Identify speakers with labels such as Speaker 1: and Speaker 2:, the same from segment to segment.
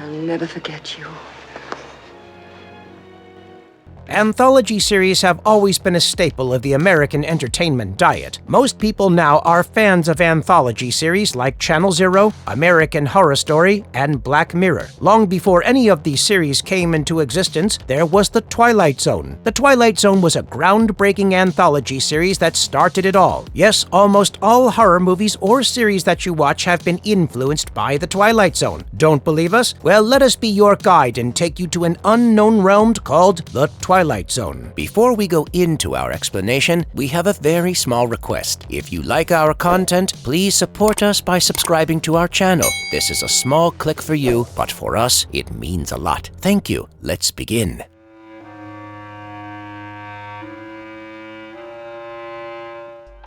Speaker 1: I'll never forget you.
Speaker 2: Anthology series have always been a staple of the American entertainment diet. Most people now are fans of anthology series like Channel Zero, American Horror Story, and Black Mirror. Long before any of these series came into existence, there was The Twilight Zone. The Twilight Zone was a groundbreaking anthology series that started it all. Yes, almost all horror movies or series that you watch have been influenced by The Twilight Zone. Don't believe us? Well, let us be your guide and take you to an unknown realm called The Twilight Zone. Before we go into our explanation, we have a very small request. If you like our content, please support us by subscribing to our channel. This is a small click for you, but for us, it means a lot. Thank you. Let's begin.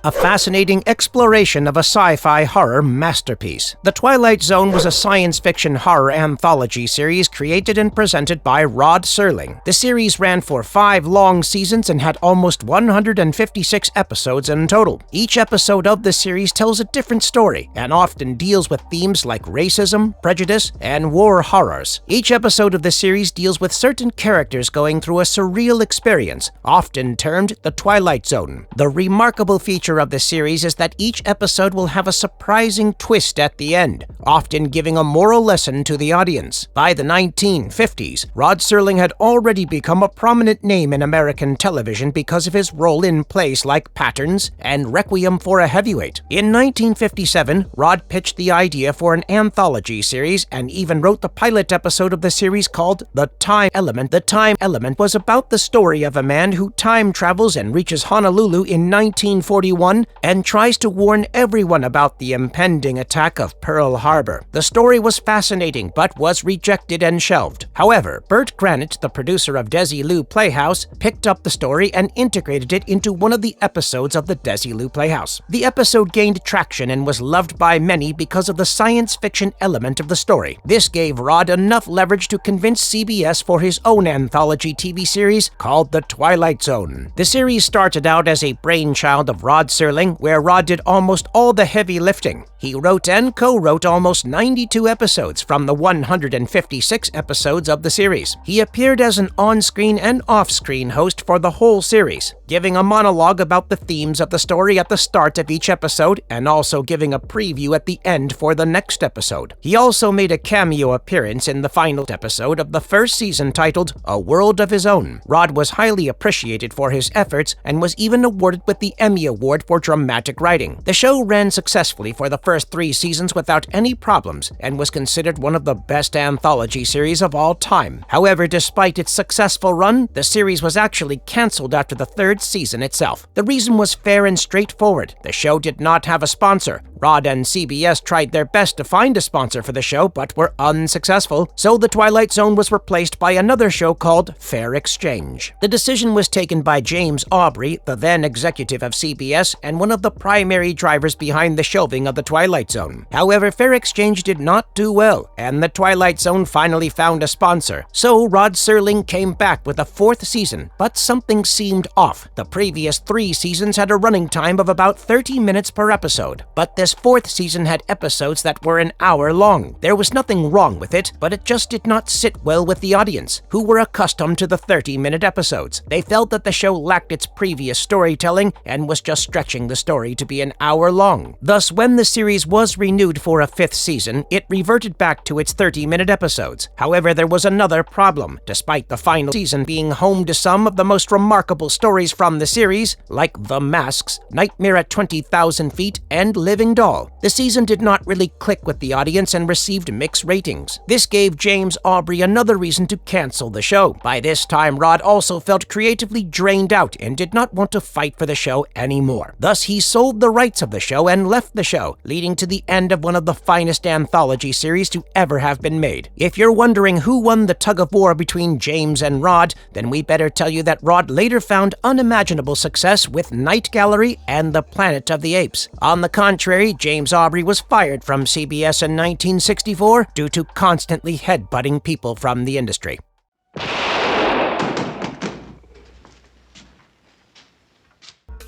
Speaker 2: A fascinating exploration of a sci-fi horror masterpiece. The Twilight Zone was a science fiction horror anthology series created and presented by Rod Serling. The series ran for 5 long seasons and had almost 156 episodes in total. Each episode of the series tells a different story and often deals with themes like racism, prejudice, and war horrors. Each episode of the series deals with certain characters going through a surreal experience, often termed the Twilight Zone. The remarkable feature of the series is that each episode will have a surprising twist at the end, often giving a moral lesson to the audience. By the 1950s, Rod Serling had already become a prominent name in American television because of his role in plays like Patterns and Requiem for a Heavyweight. In 1957, Rod pitched the idea for an anthology series and even wrote the pilot episode of the series called The Time Element. The Time Element was about the story of a man who time travels and reaches Honolulu in 1941 and tries to warn everyone about the impending attack of Pearl Harbor. The story was fascinating but was rejected and shelved. However, Burt Granit, the producer of Desilu Playhouse, picked up the story and integrated it into one of the episodes of the Desilu Playhouse. The episode gained traction and was loved by many because of the science fiction element of the story. This gave Rod enough leverage to convince CBS for his own anthology TV series called The Twilight Zone. The series started out as a brainchild of Rod Serling, where Rod did almost all the heavy lifting. He wrote and co-wrote almost 92 episodes from the 156 episodes of the series. He appeared as an on-screen and off-screen host for the whole series, giving a monologue about the themes of the story at the start of each episode and also giving a preview at the end for the next episode. He also made a cameo appearance in the final episode of the first season titled A World of His Own. Rod was highly appreciated for his efforts and was even awarded with the Emmy Award for dramatic writing. The show ran successfully for the first 3 seasons without any problems and was considered one of the best anthology series of all time. However, despite its successful run, the series was actually canceled after the 3rd season itself. The reason was fair and straightforward. The show did not have a sponsor. Rod and CBS tried their best to find a sponsor for the show but were unsuccessful, so The Twilight Zone was replaced by another show called Fair Exchange. The decision was taken by James Aubrey, the then executive of CBS and one of the primary drivers behind the shelving of The Twilight Zone. However, Fair Exchange did not do well, and The Twilight Zone finally found a sponsor. So Rod Serling came back with a 4th season, but something seemed off. The previous 3 seasons had a running time of about 30 minutes per episode, but this 4th season had episodes that were an hour long. There was nothing wrong with it, but it just did not sit well with the audience, who were accustomed to the 30-minute episodes. They felt that the show lacked its previous storytelling and was just stretching the story to be an hour long. Thus, when the series was renewed for a 5th season, it reverted back to its 30-minute episodes. However, there was another problem. Despite the final season being home to some of the most remarkable stories from the series, like The Masks, Nightmare at 20,000 Feet, and Living Doll, the season did not really click with the audience and received mixed ratings. This gave James Aubrey another reason to cancel the show. By this time, Rod also felt creatively drained out and did not want to fight for the show anymore. Thus, he sold the rights of the show and left the show, leading to the end of one of the finest anthology series to ever have been made. If you're wondering who won the tug-of-war between James and Rod, then we better tell you that Rod later found unimaginable success with Night Gallery and The Planet of the Apes. On the contrary, James Aubrey was fired from CBS in 1964 due to constantly headbutting people from the industry.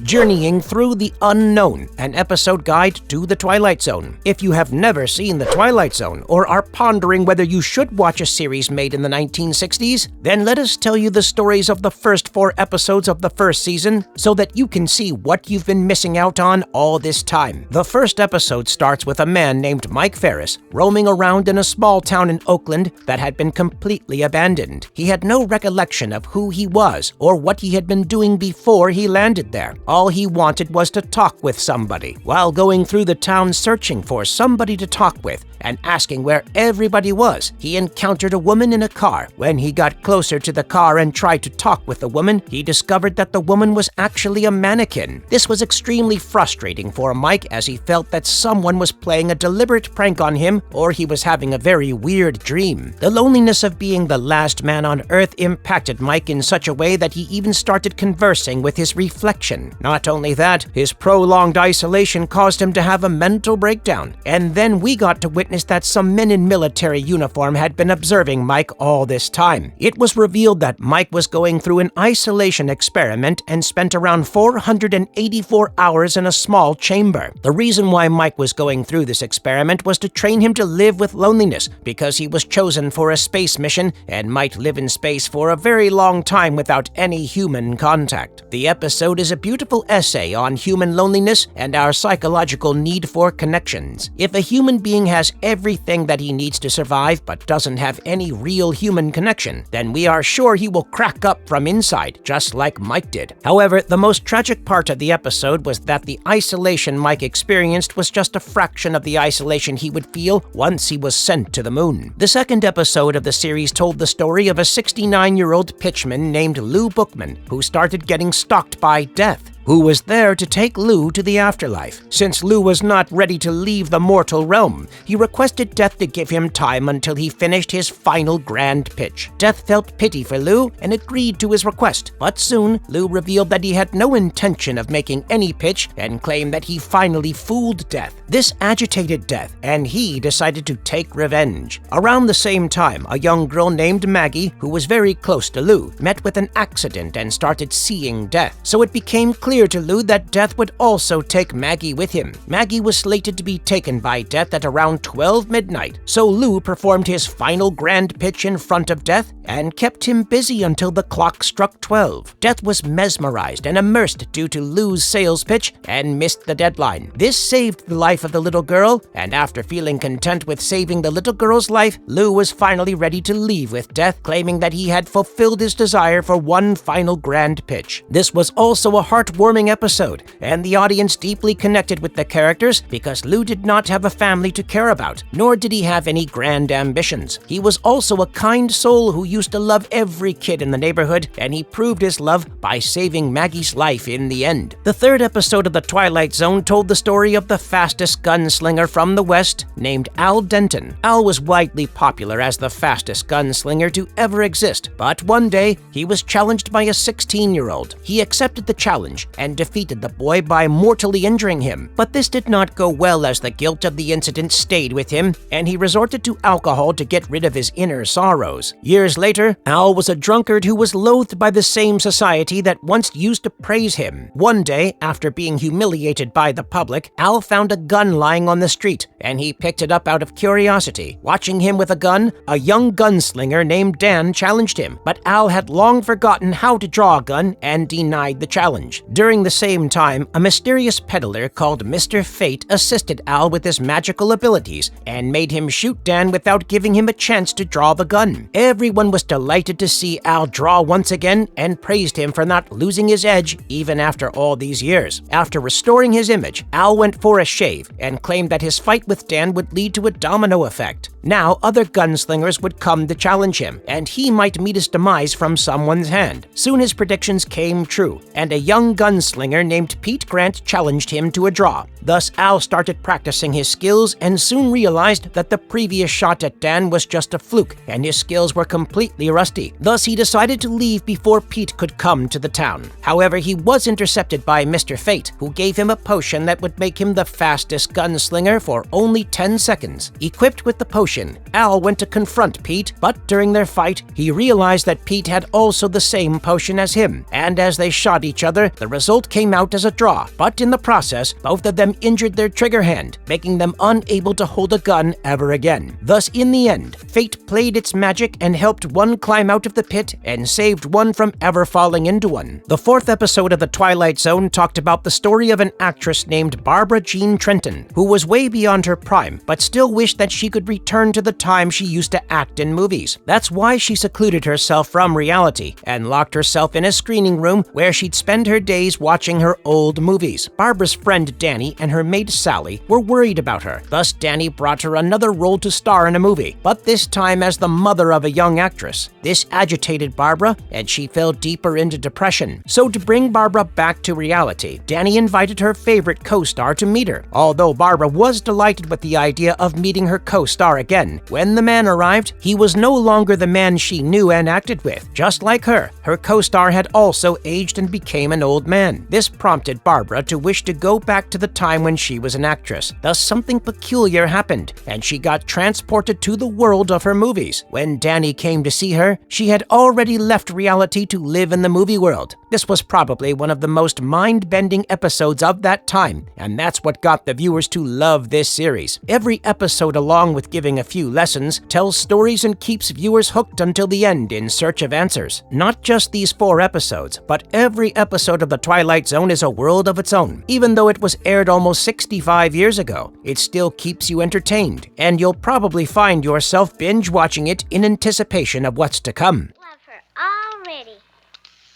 Speaker 2: Journeying Through the Unknown, an episode guide to the Twilight Zone. If you have never seen the Twilight Zone or are pondering whether you should watch a series made in the 1960s, then let us tell you the stories of the first 4 episodes of the first season so that you can see what you've been missing out on all this time. The first episode starts with a man named Mike Ferris roaming around in a small town in Oakland that had been completely abandoned. He had no recollection of who he was or what he had been doing before he landed there. All he wanted was to talk with somebody. While going through the town searching for somebody to talk with and asking where everybody was, he encountered a woman in a car. When he got closer to the car and tried to talk with the woman, he discovered that the woman was actually a mannequin. This was extremely frustrating for Mike, as he felt that someone was playing a deliberate prank on him or he was having a very weird dream. The loneliness of being the last man on Earth impacted Mike in such a way that he even started conversing with his reflection. Not only that, his prolonged isolation caused him to have a mental breakdown. And then we got to witness that some men in military uniform had been observing Mike all this time. It was revealed that Mike was going through an isolation experiment and spent around 484 hours in a small chamber. The reason why Mike was going through this experiment was to train him to live with loneliness, because he was chosen for a space mission and might live in space for a very long time without any human contact. The episode is a beautiful essay on human loneliness and our psychological need for connections. If a human being has everything that he needs to survive but doesn't have any real human connection, then we are sure he will crack up from inside, just like Mike did. However, the most tragic part of the episode was that the isolation Mike experienced was just a fraction of the isolation he would feel once he was sent to the moon. The second episode of the series told the story of a 69-year-old pitchman named Lou Bookman, who started getting stalked by death, who was there to take Lou to the afterlife. Since Lou was not ready to leave the mortal realm, he requested Death to give him time until he finished his final grand pitch. Death felt pity for Lou and agreed to his request, but soon Lou revealed that he had no intention of making any pitch and claimed that he finally fooled Death. This agitated Death, and he decided to take revenge. Around the same time, a young girl named Maggie, who was very close to Lou, met with an accident and started seeing Death. So it became clear to Lou that Death would also take Maggie with him. Maggie was slated to be taken by Death at around 12 midnight, so Lou performed his final grand pitch in front of Death and kept him busy until the clock struck 12. Death was mesmerized and immersed due to Lou's sales pitch and missed the deadline. This saved the life of the little girl, and after feeling content with saving the little girl's life, Lou was finally ready to leave with Death, claiming that he had fulfilled his desire for one final grand pitch. This was also a heartwarming episode, and the audience deeply connected with the characters because Lou did not have a family to care about, nor did he have any grand ambitions. He was also a kind soul who used to love every kid in the neighborhood, and he proved his love by saving Maggie's life in the end. The third episode of The Twilight Zone told the story of the fastest gunslinger from the West named Al Denton. Al was widely popular as the fastest gunslinger to ever exist, but one day he was challenged by a 16-year-old. He accepted the challenge and defeated the boy by mortally injuring him. But this did not go well, as the guilt of the incident stayed with him, and he resorted to alcohol to get rid of his inner sorrows. Years later, Al was a drunkard who was loathed by the same society that once used to praise him. One day, after being humiliated by the public, Al found a gun lying on the street, and he picked it up out of curiosity. Watching him with a gun, a young gunslinger named Dan challenged him, but Al had long forgotten how to draw a gun and denied the challenge. During the same time, a mysterious peddler called Mr. Fate assisted Al with his magical abilities and made him shoot Dan without giving him a chance to draw the gun. Everyone was delighted to see Al draw once again and praised him for not losing his edge even after all these years. After restoring his image, Al went for a shave and claimed that his fight with Dan would lead to a domino effect. Now, other gunslingers would come to challenge him, and he might meet his demise from someone's hand. Soon his predictions came true, and a young gunslinger named Pete Grant challenged him to a draw. Thus, Al started practicing his skills and soon realized that the previous shot at Dan was just a fluke, and his skills were completely rusty. Thus, he decided to leave before Pete could come to the town. However, he was intercepted by Mr. Fate, who gave him a potion that would make him the fastest gunslinger for only 10 seconds. Equipped with the potion, Al went to confront Pete, but during their fight, he realized that Pete had also the same potion as him, and as they shot each other, the result came out as a draw, but in the process, both of them injured their trigger hand, making them unable to hold a gun ever again. Thus, in the end, fate played its magic and helped one climb out of the pit and saved one from ever falling into one. The fourth episode of The Twilight Zone talked about the story of an actress named Barbara Jean Trenton, who was way beyond her prime, but still wished that she could return to the time she used to act in movies. That's why she secluded herself from reality and locked herself in a screening room where she'd spend her days watching her old movies. Barbara's friend Danny and her maid Sally were worried about her. Thus, Danny brought her another role to star in a movie, but this time as the mother of a young actress. This agitated Barbara, and she fell deeper into depression. So to bring Barbara back to reality, Danny invited her favorite co-star to meet her. Although Barbara was delighted with the idea of meeting her co-star again, when the man arrived, he was no longer the man she knew and acted with. Just like her co-star had also aged and became an old man. This prompted Barbara to wish to go back to the time when she was an actress. Thus, something peculiar happened, and she got transported to the world of her movies. When Danny came to see her, she had already left reality to live in the movie world. This was probably one of the most mind-bending episodes of that time, and that's what got the viewers to love this series. Every episode, along with giving a few lessons, tells stories and keeps viewers hooked until the end in search of answers. Not just these 4 episodes, but every episode of The Twilight Zone is a world of its own. Even though it was aired almost 65 years ago, it still keeps you entertained, and you'll probably find yourself binge-watching it in anticipation of what's to come.
Speaker 1: Love her already.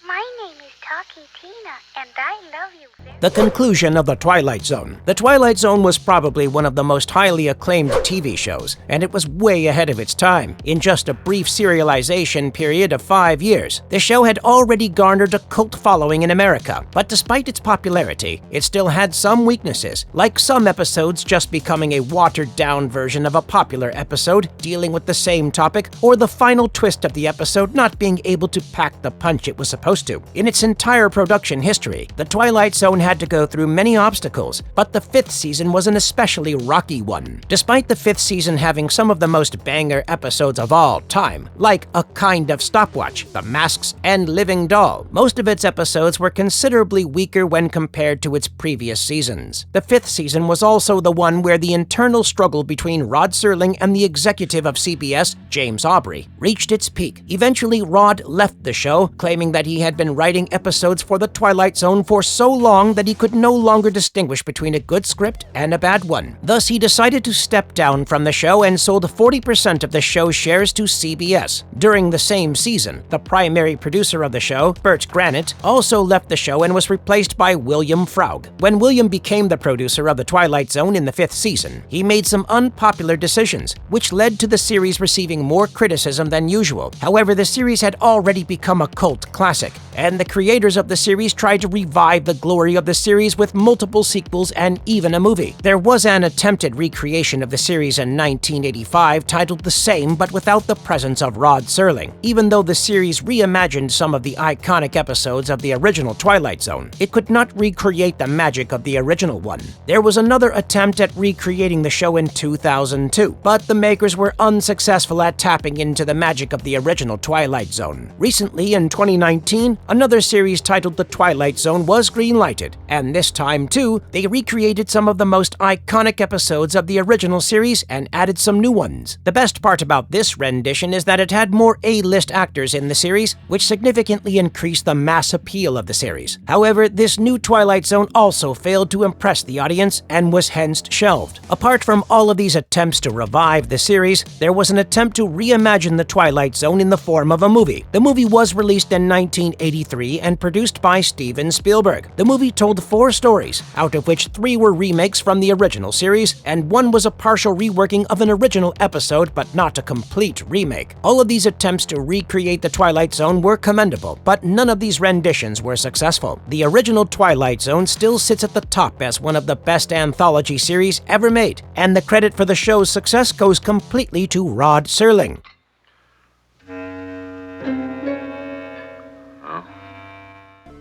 Speaker 1: My name is Talkie Tina, and I love you very
Speaker 2: The conclusion of The Twilight Zone. The Twilight Zone was probably one of the most highly acclaimed TV shows, and it was way ahead of its time. In just a brief serialization period of 5 years, the show had already garnered a cult following in America. But despite its popularity, it still had some weaknesses, like some episodes just becoming a watered-down version of a popular episode dealing with the same topic, or the final twist of the episode not being able to pack the punch it was supposed to. In its entire production history, The Twilight Zone had to go through many obstacles, but the 5th season was an especially rocky one. Despite the 5th season having some of the most banger episodes of all time, like A Kind of Stopwatch, The Masks, and Living Doll, most of its episodes were considerably weaker when compared to its previous seasons. The 5th season was also the one where the internal struggle between Rod Serling and the executive of CBS, James Aubrey, reached its peak. Eventually, Rod left the show, claiming that he had been writing episodes for The Twilight Zone for so long that he could no longer distinguish between a good script and a bad one. Thus, he decided to step down from the show and sold 40% of the show's shares to CBS. During the same season, the primary producer of the show, Bert Granit, also left the show and was replaced by William Fraug. When William became the producer of The Twilight Zone in the 5th season, he made some unpopular decisions, which led to the series receiving more criticism than usual. However, the series had already become a cult classic, and the creators of the series tried to revive the glory of the series with multiple sequels and even a movie. There was an attempted recreation of the series in 1985 titled the same but without the presence of Rod Serling. Even though the series reimagined some of the iconic episodes of the original Twilight Zone, it could not recreate the magic of the original one. There was another attempt at recreating the show in 2002, but the makers were unsuccessful at tapping into the magic of the original Twilight Zone. Recently, in 2019, another series titled The Twilight Zone was greenlighted, and this time too, they recreated some of the most iconic episodes of the original series and added some new ones. The best part about this rendition is that it had more A-list actors in the series, which significantly increased the mass appeal of the series. However, this new Twilight Zone also failed to impress the audience and was hence shelved. Apart from all of these attempts to revive the series, there was an attempt to reimagine the Twilight Zone in the form of a movie. The movie was released in 1983 and produced by Steven Spielberg. The movie told 4 stories, out of which 3 were remakes from the original series, and 1 was a partial reworking of an original episode but not a complete remake. All of these attempts to recreate the Twilight Zone were commendable, but none of these renditions were successful. The original Twilight Zone still sits at the top as one of the best anthology series ever made, and the credit for the show's success goes completely to Rod Serling.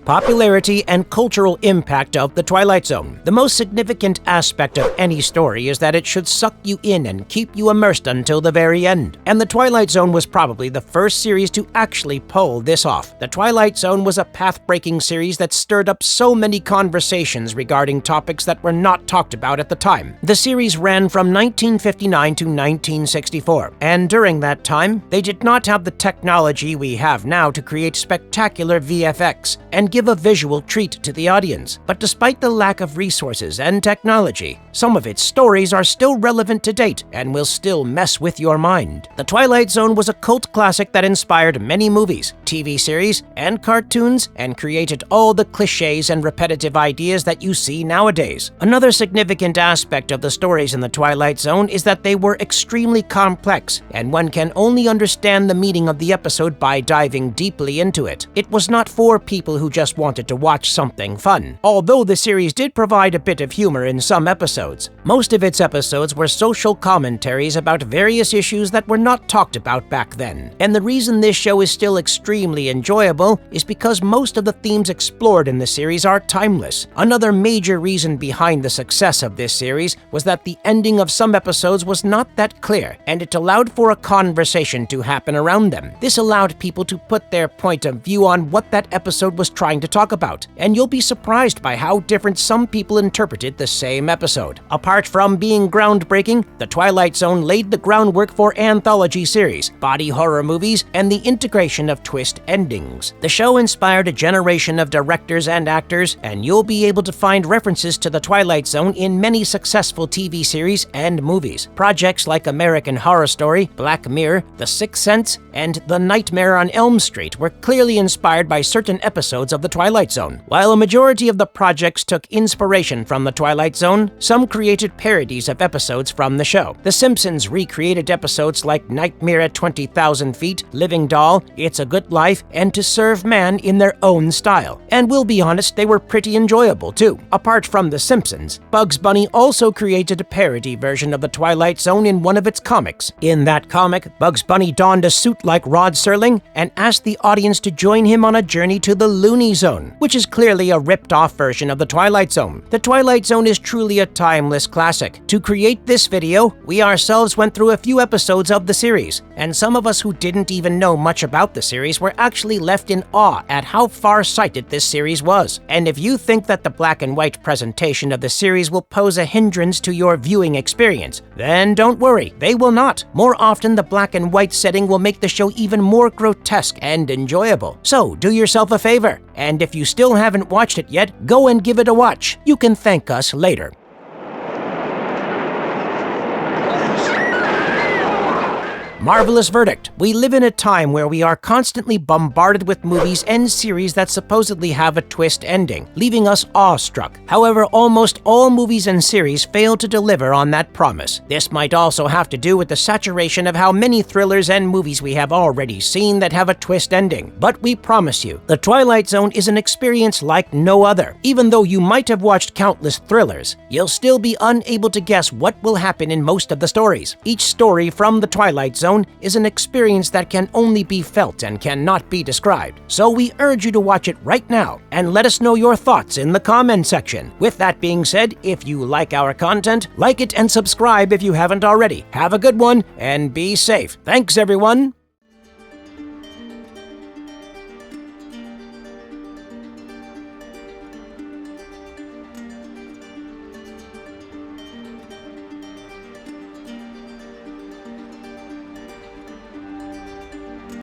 Speaker 2: Popularity and cultural impact of The Twilight Zone. The most significant aspect of any story is that it should suck you in and keep you immersed until the very end. And The Twilight Zone was probably the first series to actually pull this off. The Twilight Zone was a path-breaking series that stirred up so many conversations regarding topics that were not talked about at the time. The series ran from 1959 to 1964, and during that time, they did not have the technology we have now to create spectacular VFX and give a visual treat to the audience. But despite the lack of resources and technology, some of its stories are still relevant to date and will still mess with your mind. The Twilight Zone was a cult classic that inspired many movies, TV series, and cartoons, and created all the cliches and repetitive ideas that you see nowadays. Another significant aspect of the stories in The Twilight Zone is that they were extremely complex, and one can only understand the meaning of the episode by diving deeply into it. It was not for people who just wanted to watch something fun. Although the series did provide a bit of humor in some episodes, most of its episodes were social commentaries about various issues that were not talked about back then. And the reason this show is still extremely enjoyable is because most of the themes explored in the series are timeless. Another major reason behind the success of this series was that the ending of some episodes was not that clear, and it allowed for a conversation to happen around them. This allowed people to put their point of view on what that episode was trying to talk about, and you'll be surprised by how different some people interpreted the same episode. Apart from being groundbreaking, The Twilight Zone laid the groundwork for anthology series, body horror movies, and the integration of twist endings. The show inspired a generation of directors and actors, and you'll be able to find references to The Twilight Zone in many successful TV series and movies. Projects like American Horror Story, Black Mirror, The Sixth Sense, and The Nightmare on Elm Street were clearly inspired by certain episodes of The Twilight Zone. While a majority of the projects took inspiration from The Twilight Zone, some created parodies of episodes from the show. The Simpsons recreated episodes like Nightmare at 20,000 Feet, Living Doll, It's a Good Life, and To Serve Man in their own style. And we'll be honest, they were pretty enjoyable too. Apart from The Simpsons, Bugs Bunny also created a parody version of The Twilight Zone in one of its comics. In that comic, Bugs Bunny donned a suit like Rod Serling and asked the audience to join him on a journey to the Looney Zone, which is clearly a ripped-off version of The Twilight Zone. The Twilight Zone is truly a timeless classic. To create this video, we ourselves went through a few episodes of the series, and some of us who didn't even know much about the series were actually left in awe at how far-sighted this series was. And if you think that the black and white presentation of the series will pose a hindrance to your viewing experience, then don't worry, they will not. More often, the black and white setting will make the show even more grotesque and enjoyable. So do yourself a favor, and if you still haven't watched it yet, go and give it a watch. You can thank us later. Marvelous verdict. We live in a time where we are constantly bombarded with movies and series that supposedly have a twist ending, leaving us awestruck. However, almost all movies and series fail to deliver on that promise. This might also have to do with the saturation of how many thrillers and movies we have already seen that have a twist ending. But we promise you, The Twilight Zone is an experience like no other. Even though you might have watched countless thrillers, you'll still be unable to guess what will happen in most of the stories. Each story from The Twilight Zone is an experience that can only be felt and cannot be described. So we urge you to watch it right now and let us know your thoughts in the comment section. With that being said, if you like our content, like it and subscribe if you haven't already. Have a good one and be safe. Thanks, everyone.